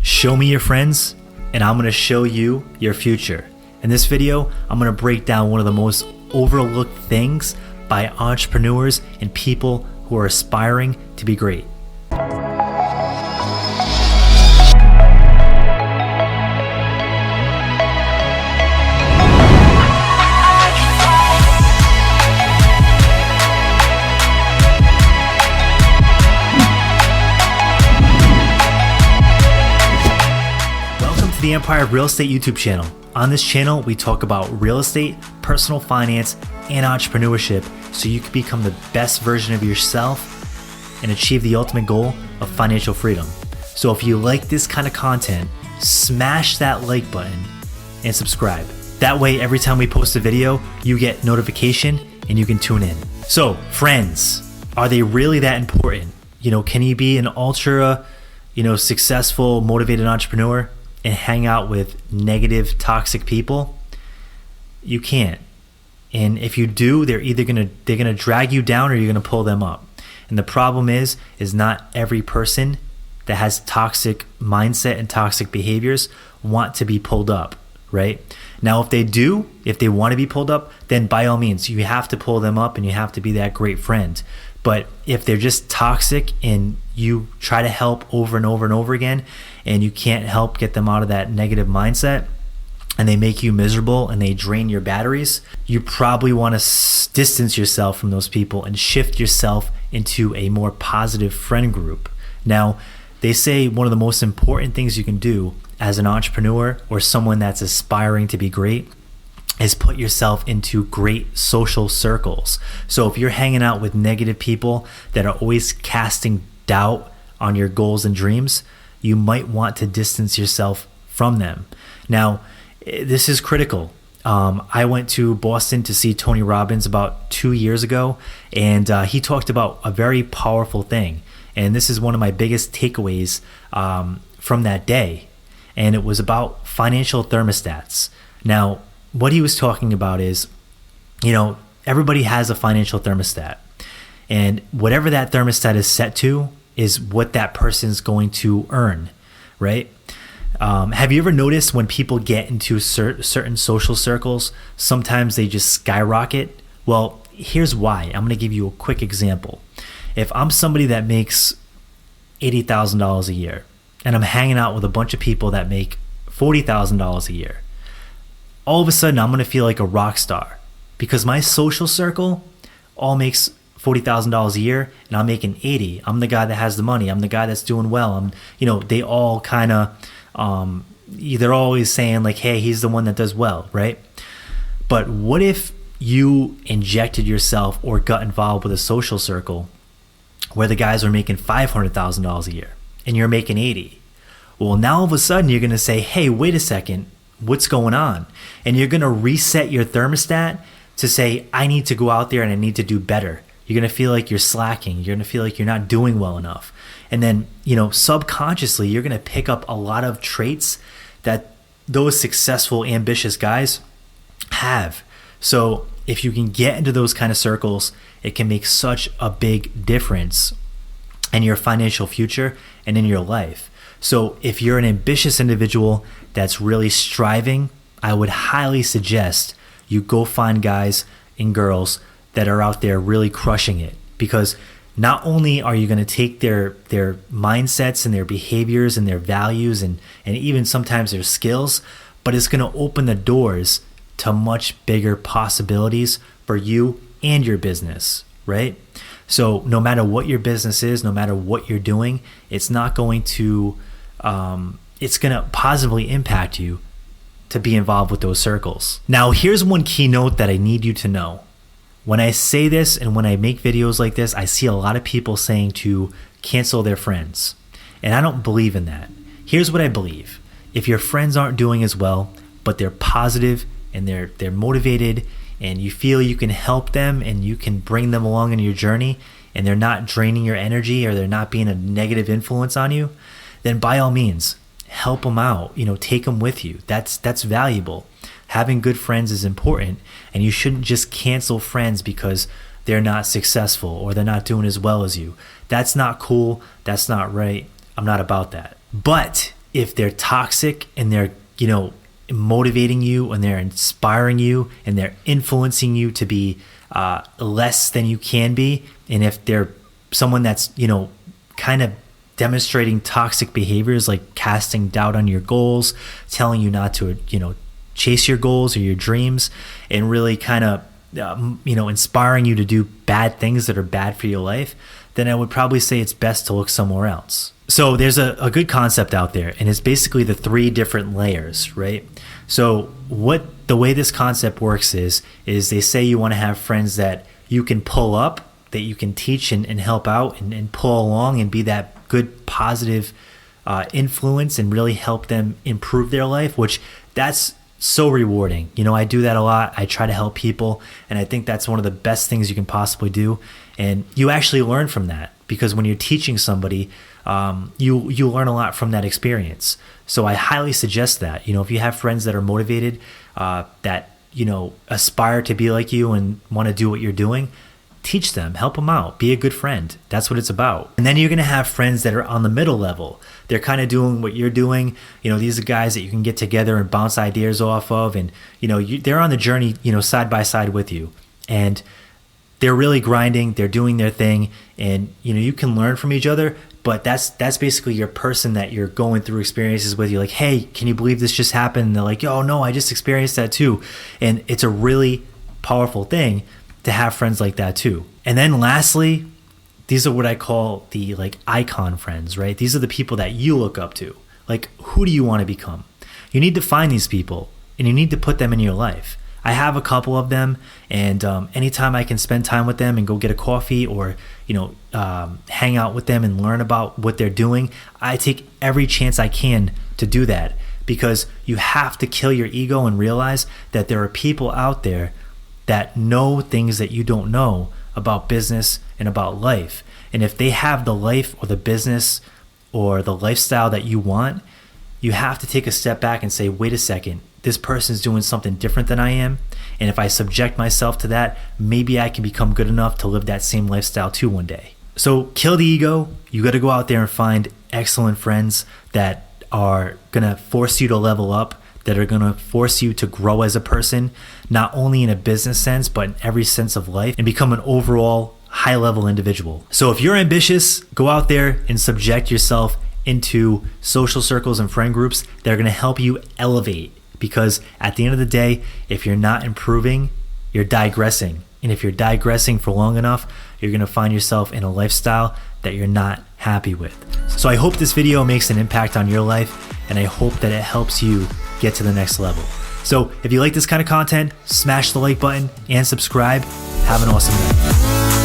Show me your friends, and I'm gonna show you your future. In this video, I'm gonna break down one of the most overlooked things by entrepreneurs and people who are aspiring to be great. The Empire of Real Estate YouTube channel. On this channel, we talk about real estate, personal finance, and entrepreneurship so you can become the best version of yourself and achieve the ultimate goal of financial freedom. So if you like this kind of content, smash that like button and subscribe. That way, every time we post a video, you get notification and you can tune in. So friends, are they really that important? Can you be an ultra, successful, motivated entrepreneur and hang out with negative, toxic people? You can't. And if you do, they're gonna drag you down or you're gonna pull them up. And the problem is not every person that has toxic mindset and toxic behaviors want to be pulled up, right? Now, if they want to be pulled up, then by all means, you have to pull them up and you have to be that great friend. But if they're just toxic and you try to help over and over and over again and you can't help get them out of that negative mindset and they make you miserable and they drain your batteries, you probably want to distance yourself from those people and shift yourself into a more positive friend group. Now, they say one of the most important things you can do as an entrepreneur or someone that's aspiring to be great is put yourself into great social circles. So if you're hanging out with negative people that are always casting doubt on your goals and dreams, you might want to distance yourself from them. Now, this is critical. I went to Boston to see Tony Robbins about 2 years ago, and he talked about a very powerful thing. And this is one of my biggest takeaways from that day. And it was about financial thermostats. Now, what he was talking about is, everybody has a financial thermostat. And whatever that thermostat is set to is what that person's going to earn, right? Have you ever noticed when people get into certain social circles, sometimes they just skyrocket? Well, here's why. I'm going to give you a quick example. If I'm somebody that makes $80,000 a year and I'm hanging out with a bunch of people that make $40,000 a year, all of a sudden I'm going to feel like a rock star because my social circle all makes $40,000 a year and I'm making 80. I'm the guy that has the money. I'm the guy that's doing well. They all kind of, they're always saying like, hey, he's the one that does well, right? But what if you injected yourself or got involved with a social circle where the guys are making $500,000 a year and you're making 80? Well, now all of a sudden you're going to say, hey, wait a second, what's going on? And you're going to reset your thermostat to say, I need to go out there and I need to do better. You're going to feel like you're slacking. You're going to feel like you're not doing well enough. And then, subconsciously, you're going to pick up a lot of traits that those successful, ambitious guys have. So if you can get into those kind of circles, it can make such a big difference in your financial future and in your life. So if you're an ambitious individual that's really striving, I would highly suggest you go find guys and girls that are out there really crushing it, because not only are you going to take their mindsets and their behaviors and their values and even sometimes their skills, but it's going to open the doors to much bigger possibilities for you and your business, right? So no matter what your business is, no matter what you're doing, it's going to positively impact you to be involved with those circles. Now, here's one keynote that I need you to know. When I say this and when I make videos like this, I see a lot of people saying to cancel their friends. And I don't believe in that. Here's what I believe. If your friends aren't doing as well, but they're positive and they're motivated and you feel you can help them and you can bring them along in your journey and they're not draining your energy or they're not being a negative influence on you, then by all means, help them out. Take them with you. That's valuable. Having good friends is important, and you shouldn't just cancel friends because they're not successful or they're not doing as well as you. That's not cool. That's not right. I'm not about that. But if they're toxic and they're, motivating you and they're inspiring you and they're influencing you to be less than you can be, and if they're someone that's, kind of demonstrating toxic behaviors like casting doubt on your goals, telling you not to, chase your goals or your dreams, and really kind of, inspiring you to do bad things that are bad for your life, then I would probably say it's best to look somewhere else. So there's a good concept out there, and it's basically the 3 different layers, right? So the way this concept works is they say you want to have friends that you can pull up, that you can teach and help out and pull along and be that good positive influence and really help them improve their life, which that's so rewarding. I do that a lot. I try to help people, and I think that's one of the best things you can possibly do. And you actually learn from that, because when you're teaching somebody, you learn a lot from that experience. So I highly suggest that, if you have friends that are motivated, that, aspire to be like you and want to do what you're doing, teach them, help them out, be a good friend. That's what it's about. And then you're going to have friends that are on the middle level. They're kind of doing what you're doing. These are guys that you can get together and bounce ideas off of. And, they're on the journey, side by side with you. And they're really grinding. They're doing their thing. And, you can learn from each other. But that's basically your person that you're going through experiences with. You're like, hey, can you believe this just happened? And they're like, oh, no, I just experienced that too. And it's a really powerful thing to have friends like that too. And then lastly, these are what I call the icon friends, right? These are the people that you look up to. Like, who do you want to become? You need to find these people and you need to put them in your life. I have a couple of them, and anytime I can spend time with them and go get a coffee or, hang out with them and learn about what they're doing, I take every chance I can to do that, because you have to kill your ego and realize that there are people out there that know things that you don't know about business and about life. And if they have the life or the business or the lifestyle that you want, you have to take a step back and say, wait a second, this person's doing something different than I am. And if I subject myself to that, maybe I can become good enough to live that same lifestyle too one day. So kill the ego. You got to go out there and find excellent friends that are going to force you to level up, that are going to force you to grow as a person, not only in a business sense, but in every sense of life, and become an overall high-level individual. So if you're ambitious, go out there and subject yourself into social circles and friend groups that are going to help you elevate. Because at the end of the day, if you're not improving, you're digressing. And if you're digressing for long enough, you're going to find yourself in a lifestyle that you're not happy with. So I hope this video makes an impact on your life, and I hope that it helps you get to the next level. So if you like this kind of content, smash the like button and subscribe. Have an awesome day.